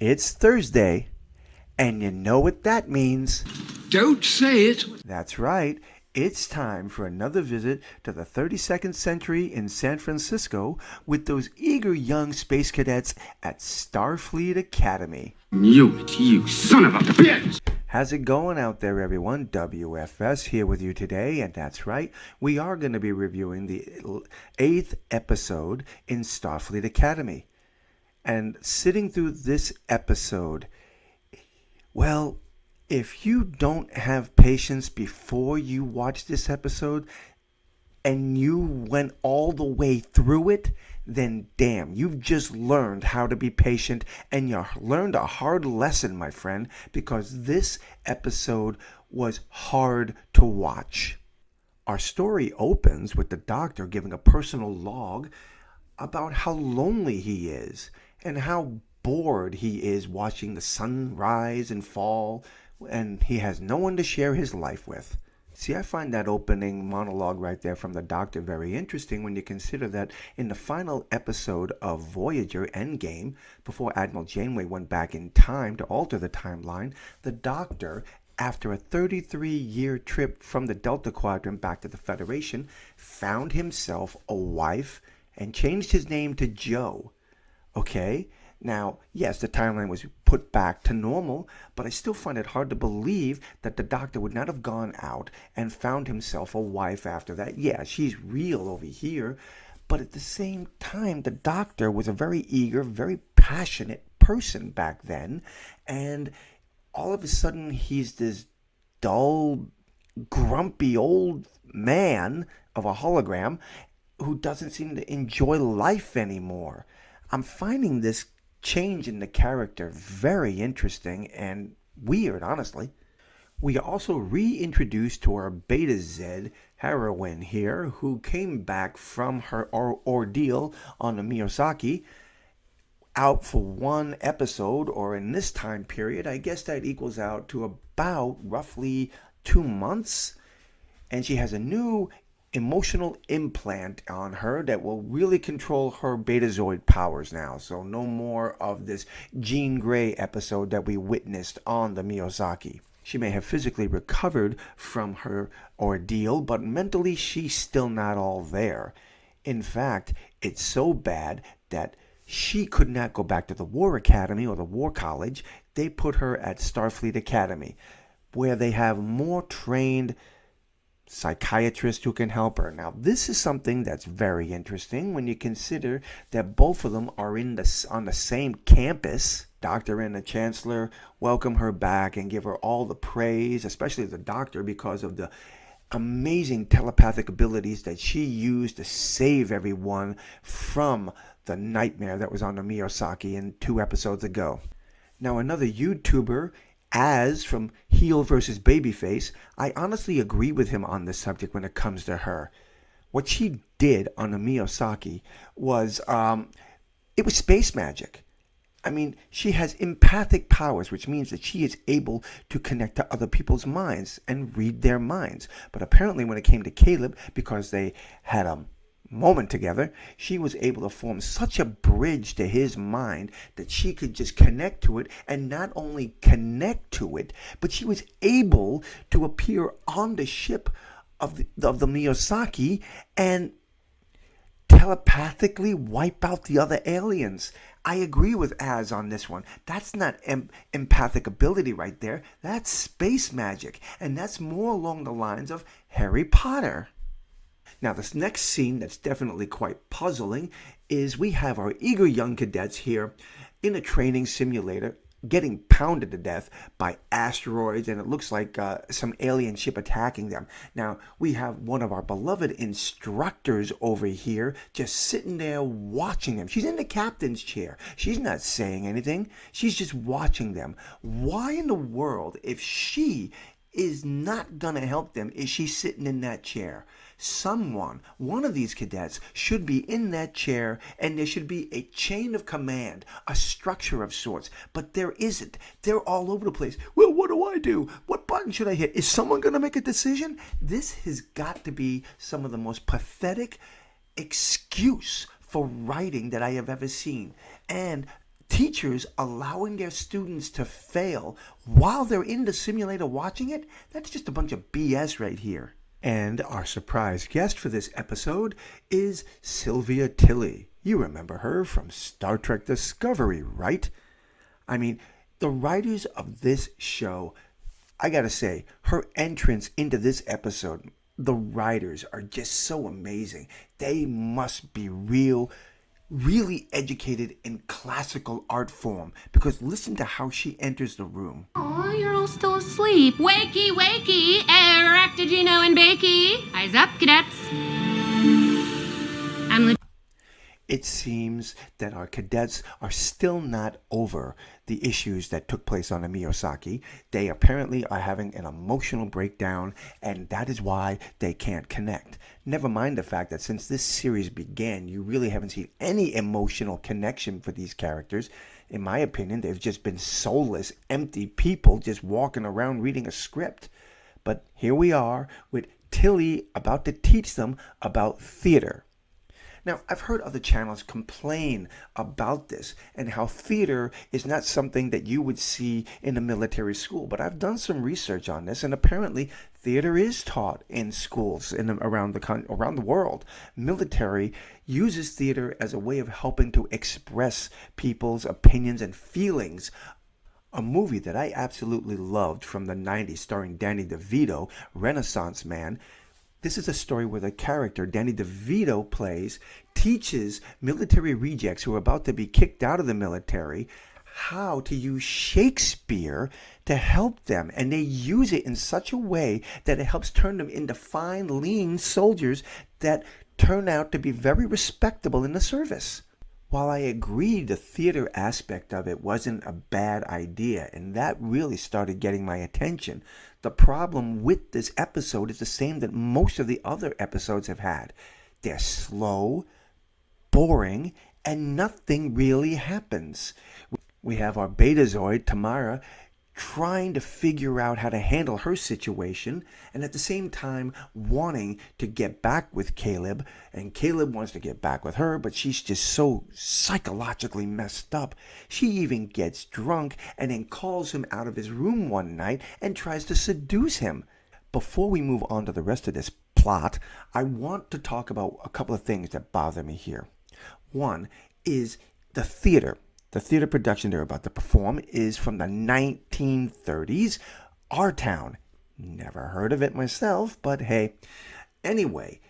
It's Thursday, and you know what that means. Don't say it. That's right. It's time for another visit to the 32nd century in San Francisco with those eager young space cadets at Starfleet Academy. Knew it, you son of a bitch! How's it going out there, everyone? W.F.S. here with you today, and that's right, we are going to be reviewing the 8th episode in Starfleet Academy. And sitting through this episode, well, if you don't have patience before you watch this episode and you went all the way through it, then damn, you've just learned how to be patient, and you learned a hard lesson, my friend, because this episode was hard to watch. Our story opens with the Doctor giving a personal log about how lonely he is and how bored he is watching the sun rise and fall, and he has no one to share his life with. See, I find that opening monologue right there from the Doctor very interesting when you consider that in the final episode of Voyager Endgame, before Admiral Janeway went back in time to alter the timeline, the Doctor, after a 33-year trip from the Delta Quadrant back to the Federation, found himself a wife and changed his name to Joe. Okay? Now, yes, the timeline was put back to normal, but I still find it hard to believe that the Doctor would not have gone out and found himself a wife after that. Yeah, she's real over here, but at the same time, the Doctor was a very eager, very passionate person back then, and all of a sudden he's this dull, grumpy old man of a hologram who doesn't seem to enjoy life anymore. I'm finding this change in the character very interesting and weird, honestly. We are also reintroduced to our Betazoid heroine here, who came back from her ordeal on the Miyazaki, out for one episode, or in this time period, I guess that equals out to about roughly 2 months. And she has a new emotional implant on her that will really control her Betazoid powers now. So no more of this Jean Grey episode that we witnessed on the Miyazaki. She may have physically recovered from her ordeal, but mentally she's still not all there. In fact, it's so bad that she could not go back to the War Academy or the War College. They put her at Starfleet Academy, where they have more trained psychiatrist who can help her. Now, this is something that's very interesting when you consider that both of them are on the same campus. Doctor and the Chancellor welcome her back and give her all the praise, especially the Doctor, because of the amazing telepathic abilities that she used to save everyone from the nightmare that was on the Miyazaki in 2 episodes ago. Now, another YouTuber, Az from Heel versus Babyface, I honestly agree with him on this subject when it comes to her. What she did on the Miyazaki was, it was space magic. I mean, she has empathic powers, which means that she is able to connect to other people's minds and read their minds. But apparently when it came to Caleb, because they had a moment together, she was able to form such a bridge to his mind that she could just connect to it, and not only connect to it, but she was able to appear on the ship of the Miyazaki and telepathically wipe out the other aliens. I agree with Az on this one. That's not empathic ability right there. That's space magic, and that's more along the lines of Harry Potter. Now, this next scene that's definitely quite puzzling is we have our eager young cadets here in a training simulator getting pounded to death by asteroids, and it looks like some alien ship attacking them. Now, we have one of our beloved instructors over here just sitting there watching them. She's in the captain's chair. She's not saying anything. She's just watching them. Why in the world, if she is not going to help them, is she sitting in that chair? One of these cadets should be in that chair, and there should be a chain of command, a structure of sorts, but there isn't. They're all over the place. Well, what do I do? What button should I hit? Is someone going to make a decision? This has got to be some of the most pathetic excuse for writing that I have ever seen. And Teachers allowing their students to fail while they're in the simulator watching it, that's just a bunch of BS right here. And our surprise guest for this episode is Sylvia Tilly. You remember her from Star Trek Discovery, right? I mean, the writers of this show, I gotta say, her entrance into this episode, the writers are just so amazing. They must be really educated in classical art form, because listen to how she enters the room. Oh, you're all still asleep. Wakey, wakey, Erectogeno and Bakey. Eyes up, cadets. It seems that our cadets are still not over the issues that took place on the Miyosaki. They apparently are having an emotional breakdown, and that is why they can't connect. Never mind the fact that since this series began, you really haven't seen any emotional connection for these characters. In my opinion, they've just been soulless, empty people just walking around reading a script. But here we are with Tilly about to teach them about theater. Now, I've heard other channels complain about this and how theater is not something that you would see in a military school. But I've done some research on this, and apparently theater is taught in schools around the world. Military uses theater as a way of helping to express people's opinions and feelings. A movie that I absolutely loved from the 90s starring Danny DeVito, Renaissance Man. This is a story where the character Danny DeVito plays teaches military rejects who are about to be kicked out of the military how to use Shakespeare to help them. And they use it in such a way that it helps turn them into fine, lean soldiers that turn out to be very respectable in the service. While I agree the theater aspect of it wasn't a bad idea, and that really started getting my attention, the problem with this episode is the same that most of the other episodes have had. They're slow, boring, and nothing really happens. We have our Betazoid, Tamara, trying to figure out how to handle her situation, and at the same time wanting to get back with Caleb, and Caleb wants to get back with her, but she's just so psychologically messed up. She even gets drunk and then calls him out of his room one night and tries to seduce him. Before we move on to the rest of this plot, I want to talk about a couple of things that bother me here. One is the theater. The theater production they're about to perform is from the 1930s. Our Town. Never heard of it myself, but hey. Anyway,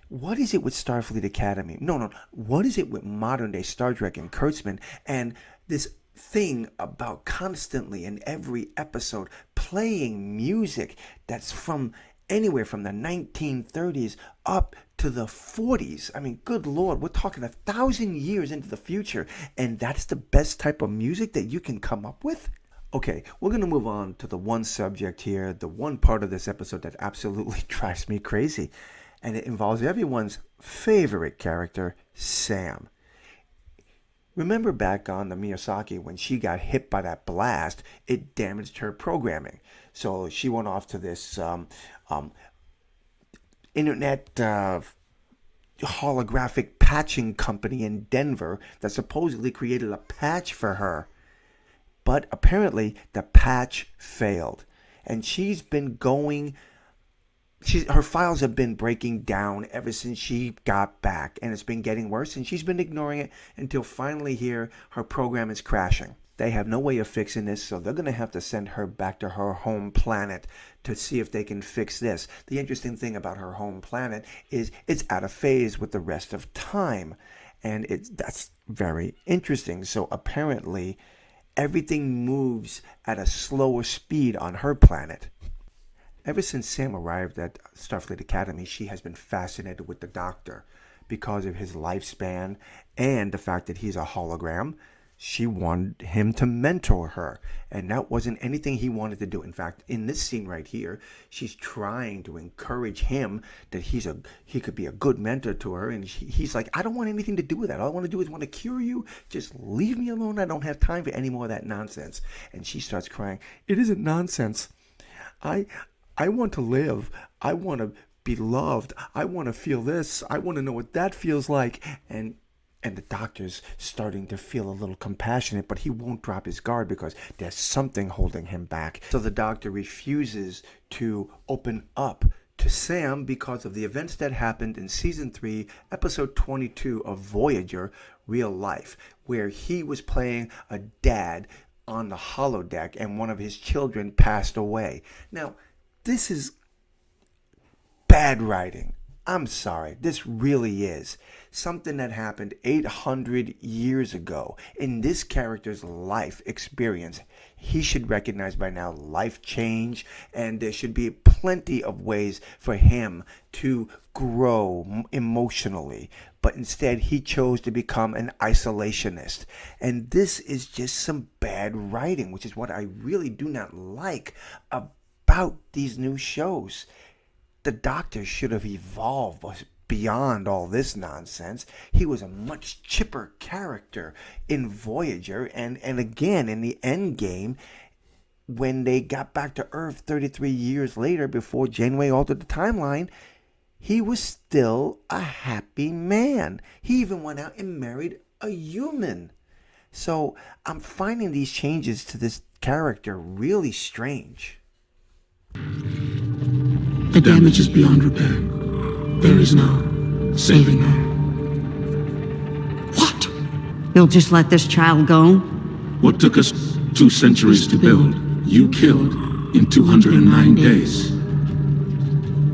what is it with Starfleet Academy? No. What is it with modern day Star Trek and Kurtzman and this thing about constantly in every episode playing music that's from anywhere from the 1930s up to the 40s. I mean, good Lord, we're talking 1,000 years into the future, and that's the best type of music that you can come up with? Okay, we're going to move on to the one subject here, the one part of this episode that absolutely drives me crazy, and it involves everyone's favorite character, Sam. Remember back on the Miyosaki when she got hit by that blast, it damaged her programming. So she went off to this internet holographic patching company in Denver that supposedly created a patch for her. But apparently the patch failed. And she's been going... her files have been breaking down ever since she got back, and it's been getting worse, and she's been ignoring it until finally here her program is crashing. They have no way of fixing this, so they're going to have to send her back to her home planet to see if they can fix this. The interesting thing about her home planet is it's out of phase with the rest of time, and that's very interesting. So apparently everything moves at a slower speed on her planet. Ever since Sam arrived at Starfleet Academy, she has been fascinated with the Doctor because of his lifespan and the fact that he's a hologram. She wanted him to mentor her, and that wasn't anything he wanted to do. In fact, in this scene right here, she's trying to encourage him that he could be a good mentor to her, and he's like, I don't want anything to do with that. All I want to do is want to cure you. Just leave me alone. I don't have time for any more of that nonsense. And she starts crying. It isn't nonsense. I want to live. I want to be loved. I want to feel this. I want to know what that feels like. And And the doctor's starting to feel a little compassionate, but he won't drop his guard because there's something holding him back. So the doctor refuses to open up to Sam because of the events that happened in season 3, episode 22 of Voyager, Real Life, where he was playing a dad on the holodeck and one of his children passed away. Now, this is bad writing. I'm sorry, this really is. Something that happened 800 years ago in this character's life experience. He should recognize by now life change, and there should be plenty of ways for him to grow emotionally. But instead, he chose to become an isolationist. And this is just some bad writing, which is what I really do not like about these new shows. The Doctor should have evolved beyond all this nonsense. He was a much chipper character in Voyager, and again in the end game, when they got back to Earth 33 years later, before Janeway altered the timeline, he was still a happy man. He even went out and married a human. So I'm finding these changes to this character really strange. The damage is beyond repair. There is no saving her. What? You'll just let this child go? What took us 2 centuries to build, you killed in 209 days.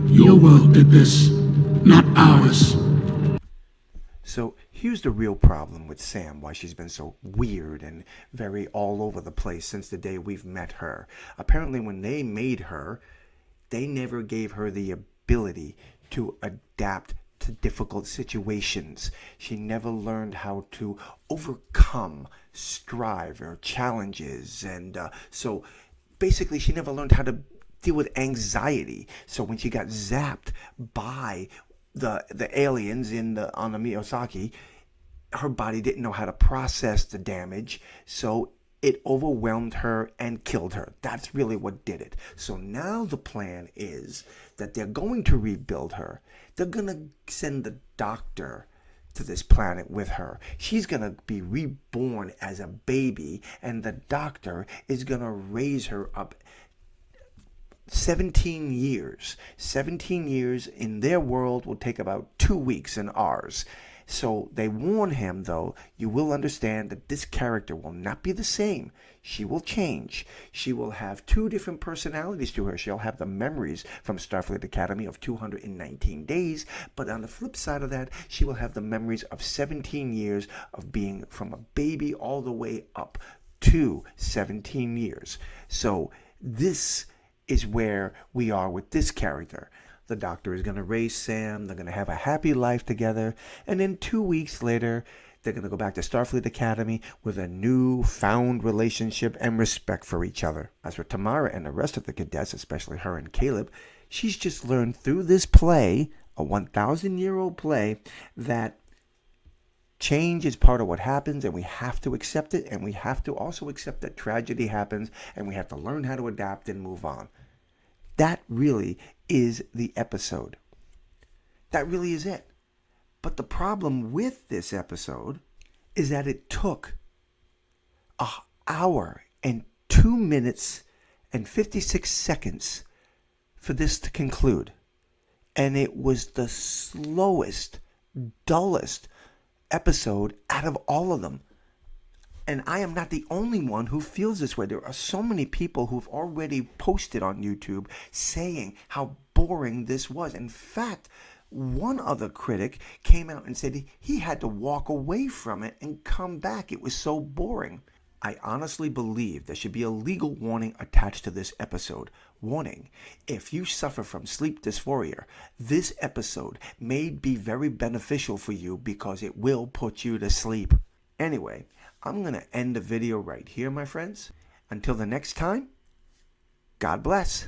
Your world did this, not ours. So here's the real problem with Sam, why she's been so weird and very all over the place since the day we've met her. Apparently when they made her, they never gave her the ability to adapt to difficult situations. She never learned how to overcome strive or challenges. And so basically she never learned how to deal with anxiety. So when she got zapped by the aliens on the Miyazaki, her body didn't know how to process the damage. So it overwhelmed her and killed her. That's really what did it. So now the plan is that they're going to rebuild her. They're going to send the Doctor to this planet with her. She's going to be reborn as a baby, and the Doctor is going to raise her up 17 years. 17 years in their world will take about 2 weeks in ours. So they warn him, though, you will understand that this character will not be the same. She will change. She will have 2 different personalities to her. She'll have the memories from Starfleet Academy of 219 days, but on the flip side of that, she will have the memories of 17 years of being from a baby all the way up to 17 years. So this is where we are with this character. The Doctor is going to raise Sam. They're going to have a happy life together. And then 2 weeks later, they're going to go back to Starfleet Academy with a new found relationship and respect for each other. As for Tamara and the rest of the cadets, especially her and Caleb, she's just learned through this play, a 1,000-year-old play, that change is part of what happens, and we have to accept it, and we have to also accept that tragedy happens, and we have to learn how to adapt and move on. That really is the episode. That really is it. But the problem with this episode is that it took an hour and 2 minutes and 56 seconds for this to conclude. And it was the slowest, dullest episode out of all of them. And I am not the only one who feels this way. There are so many people who've already posted on YouTube saying how boring this was. In fact, one other critic came out and said he had to walk away from it and come back. It was so boring. I honestly believe there should be a legal warning attached to this episode. Warning, if you suffer from sleep dysphoria, this episode may be very beneficial for you because it will put you to sleep. Anyway, I'm going to end the video right here, my friends. Until the next time, God bless.